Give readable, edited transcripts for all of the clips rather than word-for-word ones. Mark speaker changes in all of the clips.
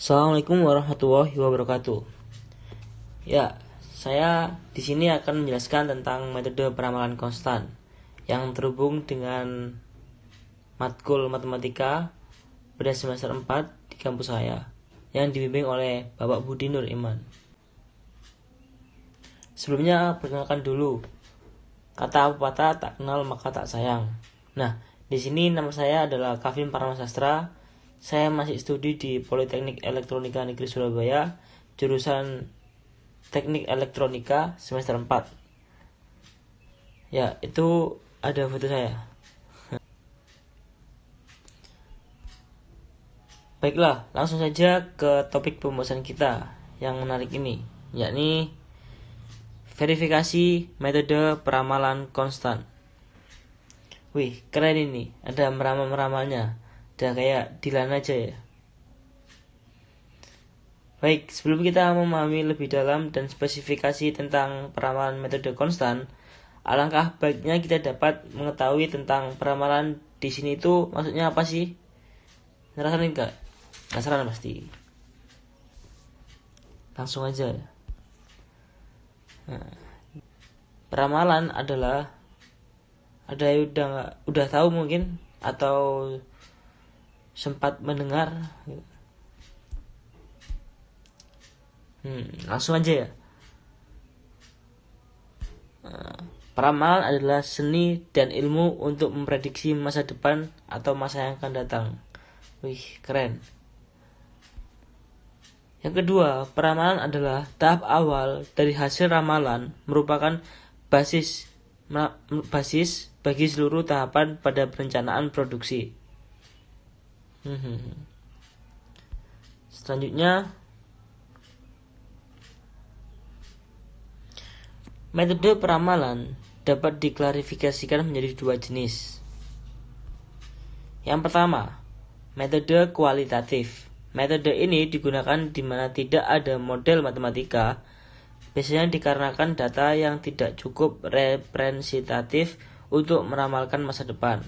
Speaker 1: Assalamualaikum warahmatullahi wabarakatuh. Ya, saya di sini akan menjelaskan tentang metode peramalan konstan yang terhubung dengan matkul matematika pada semester 4 di kampus saya yang dibimbing oleh Bapak Budi Nur Iman. Sebelumnya perkenalkan dulu. Kata pepatah tak kenal maka tak sayang. Nah, di sini nama saya adalah Kavin Paramasastra. Saya masih studi di Politeknik Elektronika Negeri Surabaya, jurusan Teknik Elektronika semester 4. Ya, itu ada foto saya. Baiklah, langsung saja ke topik pembahasan kita yang menarik ini, yakni verifikasi metode peramalan konstan. Wih, keren ini. Ada meramal-meramalnya. Udah kayak Dilan aja ya. Baik, sebelum kita memahami lebih dalam dan spesifikasi tentang peramalan metode konstan, alangkah baiknya kita dapat mengetahui tentang peramalan di sini itu maksudnya apa sih? Penasaran enggak? Penasaran pasti. Langsung aja ya. Nah, peramalan adalah ada yang udah tahu mungkin atau sempat mendengar. Langsung aja ya. Peramalan adalah seni dan ilmu untuk memprediksi masa depan atau masa yang akan datang. Wih, keren. Yang kedua, peramalan adalah tahap awal dari hasil ramalan, merupakan basis bagi seluruh tahapan pada perencanaan produksi. Selanjutnya, metode peramalan dapat diklarifikasikan menjadi dua jenis. Yang pertama, metode kualitatif. Metode ini digunakan di mana tidak ada model matematika, biasanya dikarenakan data yang tidak cukup representatif untuk meramalkan masa depan.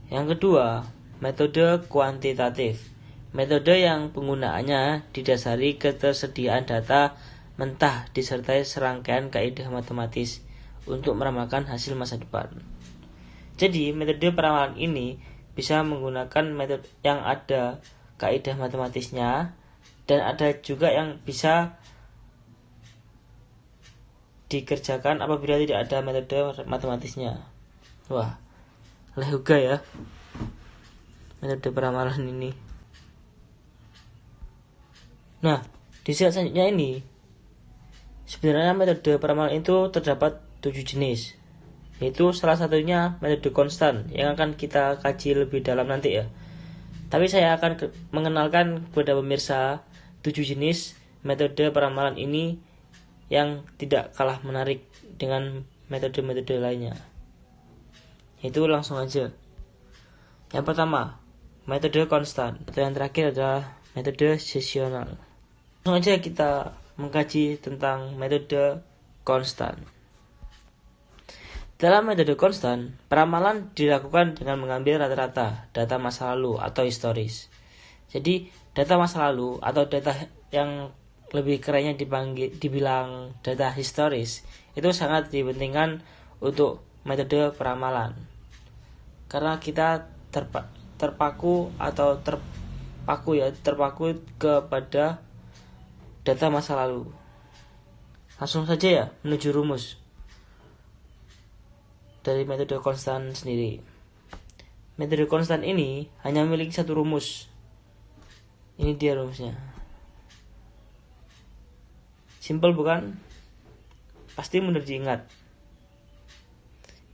Speaker 1: Yang kedua, metode kuantitatif. Metode yang penggunaannya didasari ketersediaan data mentah disertai serangkaian kaidah matematis untuk meramalkan hasil masa depan. Jadi, metode peramalan ini bisa menggunakan metode yang ada kaidah matematisnya dan ada juga yang bisa dikerjakan apabila tidak ada metode matematisnya. Wah, juga ya metode peramalan ini. Nah, di slide selanjutnya ini sebenarnya metode peramalan itu terdapat 7 jenis, yaitu salah satunya metode konstan yang akan kita kaji lebih dalam nanti ya. Tapi saya akan mengenalkan kepada pemirsa 7 jenis metode peramalan ini yang tidak kalah menarik dengan metode-metode lainnya. Itu langsung aja. Yang pertama, metode konstan. Atau yang terakhir adalah metode sesional. Langsung aja kita mengkaji tentang metode konstan. Dalam metode konstan, peramalan dilakukan dengan mengambil rata-rata data masa lalu atau historis. Jadi, data masa lalu atau data yang lebih kerennya dibilang data historis itu sangat dipentingkan untuk metode peramalan. Karena kita terpaku kepada data masa lalu. Langsung saja ya menuju rumus dari metode konstan sendiri. Metode konstan ini hanya memiliki satu rumus. Ini dia rumusnya. Simple bukan? Pasti mudah diingat.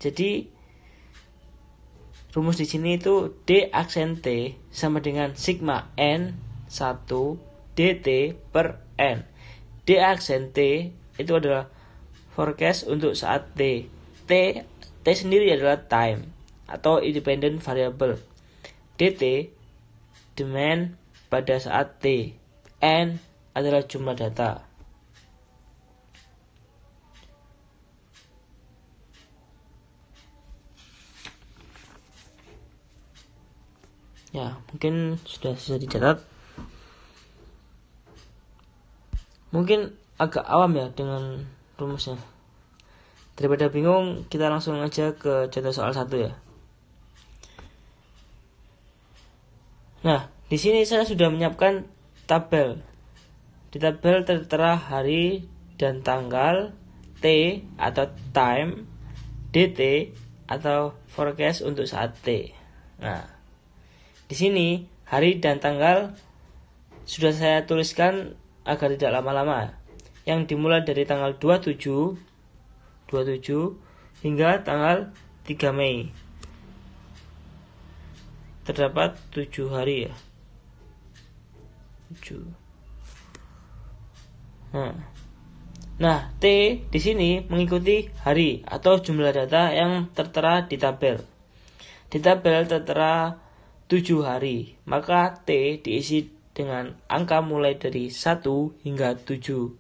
Speaker 1: Jadi rumus di sini itu D aksen T sama dengan sigma N 1 dt per N. D aksen T itu adalah forecast untuk saat T. T sendiri adalah time atau independent variable. dt demand pada saat T. N adalah jumlah data. Ya, mungkin sudah bisa dicatat. Mungkin agak awam ya dengan rumusnya. Daripada bingung, kita langsung aja ke contoh soal 1 ya. Nah, di sini saya sudah menyiapkan tabel. Di tabel tertera hari dan tanggal, T atau time, DT atau forecast untuk saat T. Nah, di sini hari dan tanggal sudah saya tuliskan agar tidak lama-lama. Yang dimulai dari tanggal 27 hingga tanggal 3 Mei. Terdapat 7 hari ya. 7. Nah, T di sini mengikuti hari atau jumlah data yang tertera di tabel. Di tabel tertera 7 hari, maka T diisi dengan angka mulai dari 1 hingga 7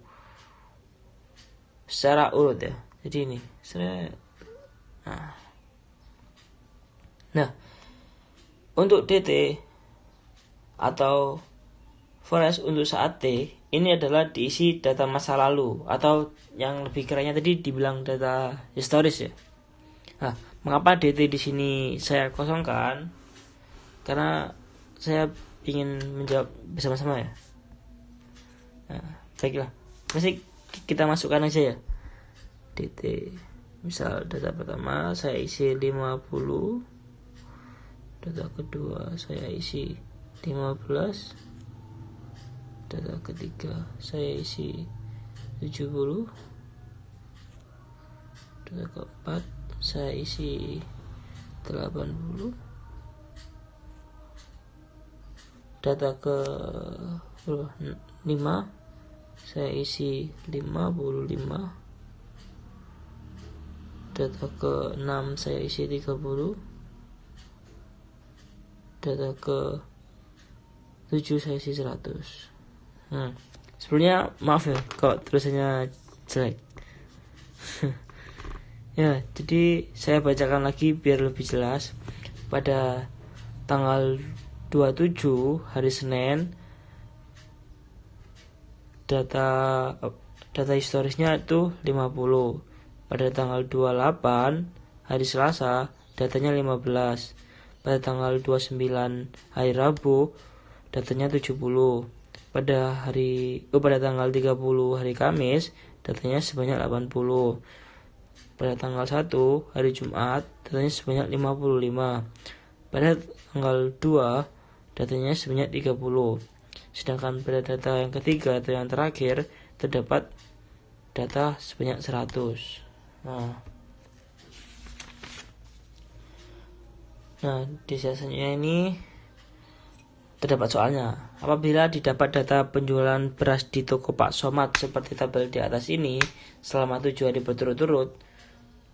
Speaker 1: secara urut ya. Jadi ini Nah, untuk DT atau forecast untuk saat T ini adalah diisi data masa lalu atau yang lebih kerennya tadi dibilang data historis ya. Nah, mengapa DT di sini saya kosongkan? Karena saya ingin menjawab bersama-sama ya. Nah, baiklah. Masih kita masukkan aja ya. DT. Misal data pertama saya isi 50. Data kedua saya isi 15. Data ketiga saya isi 70. Data keempat saya isi 80. Data ke 5 saya isi 55. Data ke 6 saya isi 30. Data ke 7 saya isi 100. Sebelumnya maaf ya kalau tulisannya jelek. Ya, jadi saya bacakan lagi biar lebih jelas. Pada tanggal 27 hari Senin, data historisnya itu 50. Pada tanggal 28 hari Selasa, datanya 15. Pada tanggal 29 hari Rabu, datanya 70. Pada tanggal 30 hari Kamis, datanya sebanyak 80. Pada tanggal 1 hari Jumat, datanya sebanyak 55. Pada tanggal 2, datanya sebanyak 30. Sedangkan pada data yang ketiga atau yang terakhir terdapat data sebanyak 100. Nah, di selanjutnya ini terdapat soalnya. Apabila didapat data penjualan beras di toko Pak Somad seperti tabel di atas ini selama 7 hari berturut-turut,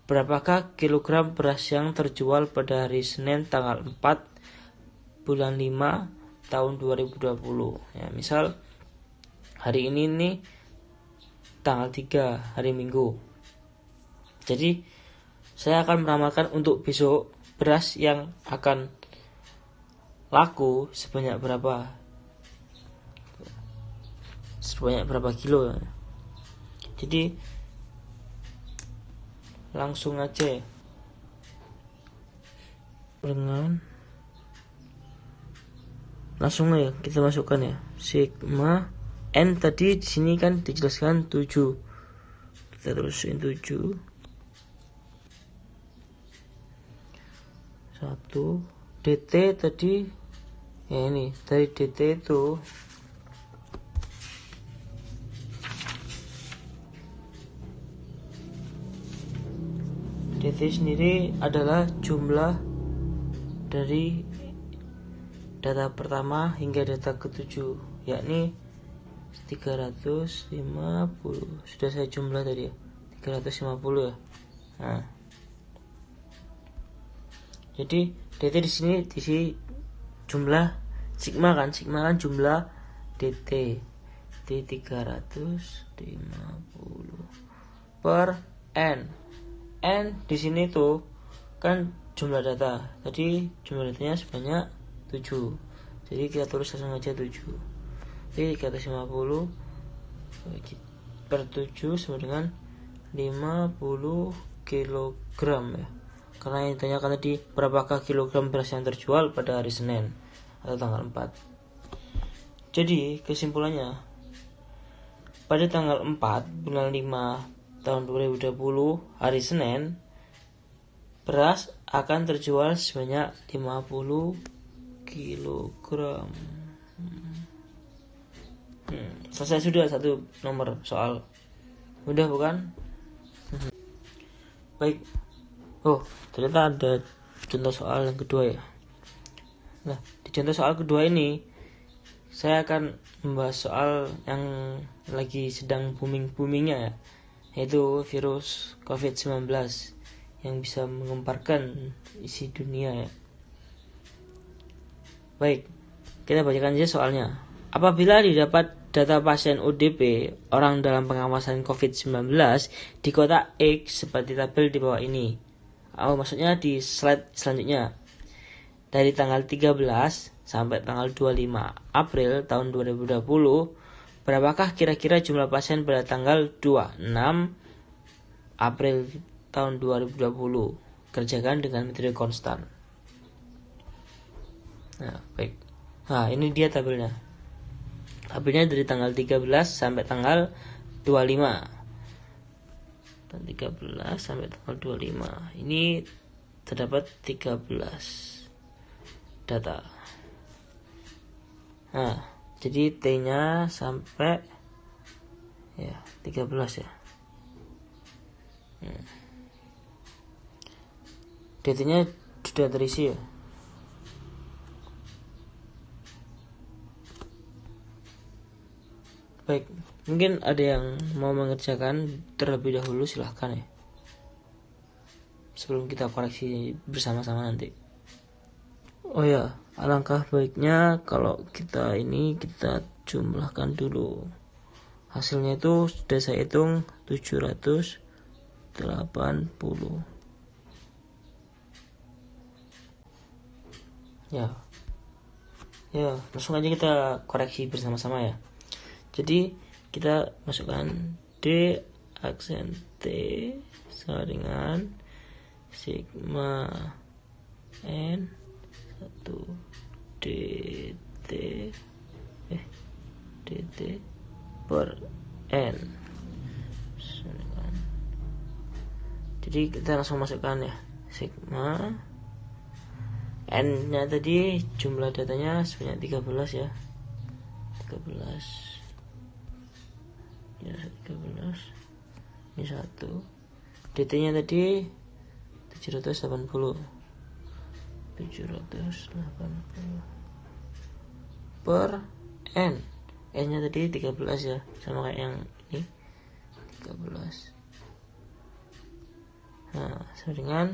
Speaker 1: berapakah kilogram beras yang terjual pada hari Senin tanggal 4 bulan 5 tahun 2020? Ya, misal hari ini nih tanggal 3 hari Minggu. Jadi saya akan meramalkan untuk besok beras yang akan laku sebanyak berapa kilo. Jadi langsung aja langsung ya kita masukkan ya. Sigma N tadi di sini kan dijelaskan 7. Kita terusin 7. 1 DT tadi ya, ini dari DT itu DT sendiri adalah jumlah dari data pertama hingga data ke-7, yakni 350. Sudah saya jumlah tadi ya, 350 ya. Nah, jadi DT di sini diisi jumlah sigma kan jumlah DT 350 per N di sini tuh kan jumlah data. Tadi jumlah datanya sebanyak 7. Jadi kita tulis langsung aja 7. Jadi 350 per 7 sama dengan 50 kilogram ya. Karena yang ditanyakan tadi berapakah kilogram beras yang terjual pada hari Senin atau tanggal 4. Jadi kesimpulannya, pada tanggal 4 bulan 5 tahun 2020 hari Senin, beras akan terjual sebanyak 50 kilogram. Selesai sudah satu nomor soal. Mudah bukan? Baik. Oh, ternyata ada contoh soal yang kedua ya. Nah, di contoh soal kedua ini saya akan membahas soal yang lagi sedang booming-boomingnya ya, yaitu virus COVID-19 yang bisa mengemparkan isi dunia ya. Baik, kita bacakan aja soalnya. Apabila didapat data pasien ODP orang dalam pengawasan COVID-19 di kota X seperti tabel di bawah ini. Maksudnya di slide selanjutnya. Dari tanggal 13 sampai tanggal 25 April tahun 2020, berapakah kira-kira jumlah pasien pada tanggal 26 April tahun 2020? Kerjakan dengan metode konstan. Nah, baik. Nah, ini dia tabelnya. Tabelnya dari tanggal 13 sampai tanggal 25. Dan 13 sampai tanggal 25. Ini terdapat 13 data. Nah, jadi T-nya sampai ya 13 ya. Datanya sudah terisi ya. Baik, mungkin ada yang mau mengerjakan terlebih dahulu, silahkan ya, sebelum kita koreksi bersama-sama nanti. Oh ya, alangkah baiknya kalau kita jumlahkan dulu. Hasilnya itu sudah saya hitung 780. Ya, langsung aja kita koreksi bersama-sama ya. Jadi kita masukkan D aksen T sama dengan sigma N 1 dt per N. Jadi kita langsung masukkan ya, sigma N nya tadi jumlah datanya sebanyak 13 ya, 13 ya, 13 ini 1, dt nya tadi 780 per N. N nya tadi 13 ya, sama kayak yang ini 13. Nah, sama dengan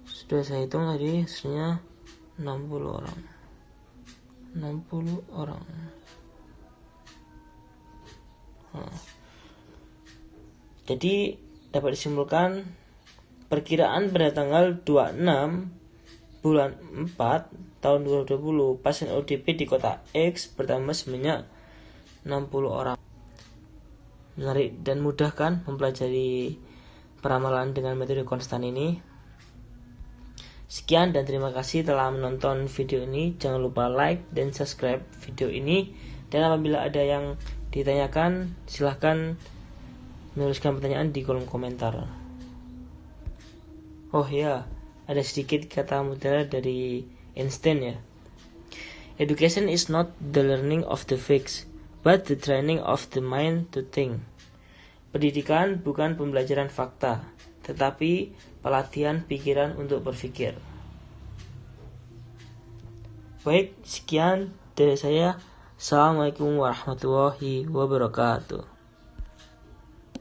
Speaker 1: sudah saya hitung tadi hasilnya 60 orang. Nah, jadi dapat disimpulkan perkiraan pada tanggal 26 bulan 4 tahun 2020 pasien ODP di kota X bertambah sebanyak 60 orang. Menarik dan mudah kan mempelajari peramalan dengan metode konstan ini. Sekian dan terima kasih telah menonton video ini. Jangan lupa like dan subscribe video ini. Dan apabila ada yang ditanyakan, silahkan menuliskan pertanyaan di kolom komentar. Oh ya, ada sedikit kata mutiara dari Einstein ya. Education is not the learning of the facts, but the training of the mind to think. Pendidikan bukan pembelajaran fakta, tetapi pelatihan pikiran untuk berpikir. Baik, sekian dari saya. Assalamualaikum warahmatullahi wabarakatuh.